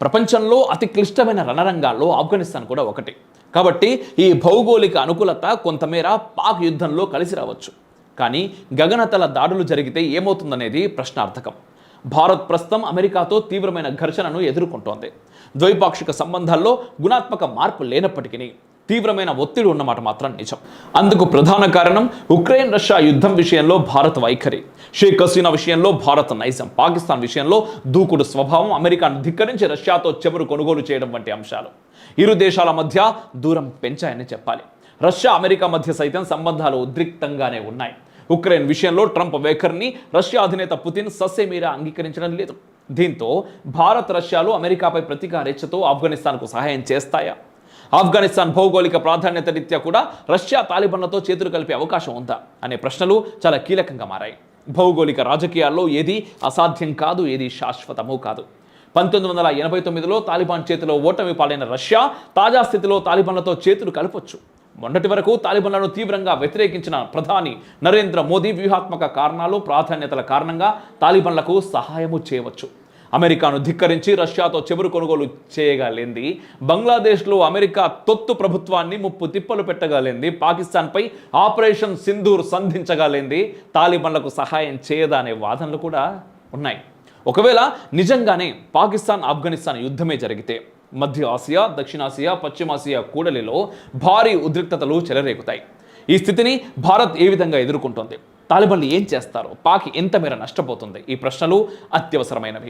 ప్రపంచంలో అతి క్లిష్టమైన రణరంగాల్లో ఆఫ్ఘనిస్తాన్ కూడా ఒకటి. కాబట్టి ఈ భౌగోళిక అనుకూలత కొంతమేర పాక్ యుద్ధంలో కలిసి రావచ్చు. కానీ గగనతల దాడులు జరిగితే ఏమవుతుందనేది ప్రశ్నార్థకం. భారత్ ప్రస్తుతం అమెరికాతో తీవ్రమైన ఘర్షణను ఎదుర్కొంటోంది. ద్వైపాక్షిక సంబంధాల్లో గుణాత్మక మార్పు లేనప్పటికీ తీవ్రమైన ఒత్తిడి ఉన్నమాట మాత్రం నిజం. అందుకు ప్రధాన కారణం ఉక్రెయిన్ రష్యా యుద్ధం విషయంలో భారత్ వైఖరి, షేక్ హసీనా విషయంలో భారత్ నైజం, పాకిస్తాన్ విషయంలో దూకుడు స్వభావం, అమెరికాను ధిక్కరించి రష్యాతో చెమురు కొనుగోలు చేయడం వంటి అంశాలు ఇరు దేశాల మధ్య దూరం పెంచాయని చెప్పాలి. రష్యా అమెరికా మధ్య సైతం సంబంధాలు ఉద్రిక్తంగానే ఉన్నాయి. ఉక్రెయిన్ విషయంలో ట్రంప్ వైఖరిని రష్యా అధినేత పుతిన్ ససేమీరా అంగీకరించడం లేదు. దీంతో భారత్ రష్యాలు అమెరికాపై ప్రతీకారేచ్ఛతో ఆఫ్ఘనిస్తాన్కు సహాయం చేస్తాయా? ఆఫ్ఘనిస్తాన్ భౌగోళిక ప్రాధాన్యత రీత్యా కూడా రష్యా తాలిబాన్లతో చేతులు కలిపే అవకాశం ఉందా అనే ప్రశ్నలు చాలా కీలకంగా మారాయి. భౌగోళిక రాజకీయాల్లో ఏది అసాధ్యం కాదు, ఏది శాశ్వతమూ కాదు. 1989లో తాలిబాన్ చేతిలో ఓటమి పాలైన రష్యా తాజా స్థితిలో తాలిబాన్లతో చేతులు కలపొచ్చు. మొన్నటి వరకు తాలిబాన్లను తీవ్రంగా వ్యతిరేకించిన ప్రధాని నరేంద్ర మోదీ వ్యూహాత్మక కారణాలు, ప్రాధాన్యతల కారణంగా తాలిబాన్లకు సహాయము చేయవచ్చు. అమెరికాను ధిక్కరించి రష్యాతో చెమురు కొనుగోలు చేయగలింది, బంగ్లాదేశ్లో అమెరికా తొత్తు ప్రభుత్వాన్ని ముప్పు తిప్పలు పెట్టగలింది, పాకిస్తాన్పై ఆపరేషన్ సింధూర్ సంధించగలింది, తాలిబాన్లకు సహాయం చేయదా అనే వాదనలు కూడా ఉన్నాయి. ఒకవేళ నిజంగానే పాకిస్తాన్ ఆఫ్ఘనిస్తాన్ యుద్ధమే జరిగితే మధ్య ఆసియా, దక్షిణాసియా, పశ్చిమాసియా కూడలిలో భారీ ఉద్రిక్తతలు చెలరేగుతాయి. ఈ స్థితిని భారత్ ఏ విధంగా ఎదుర్కొంటోంది? తాలిబాన్లు ఏం చేస్తారు? పాక్ ఎంత మేర నష్టపోతుంది? ఈ ప్రశ్నలు అత్యవసరమైనవి.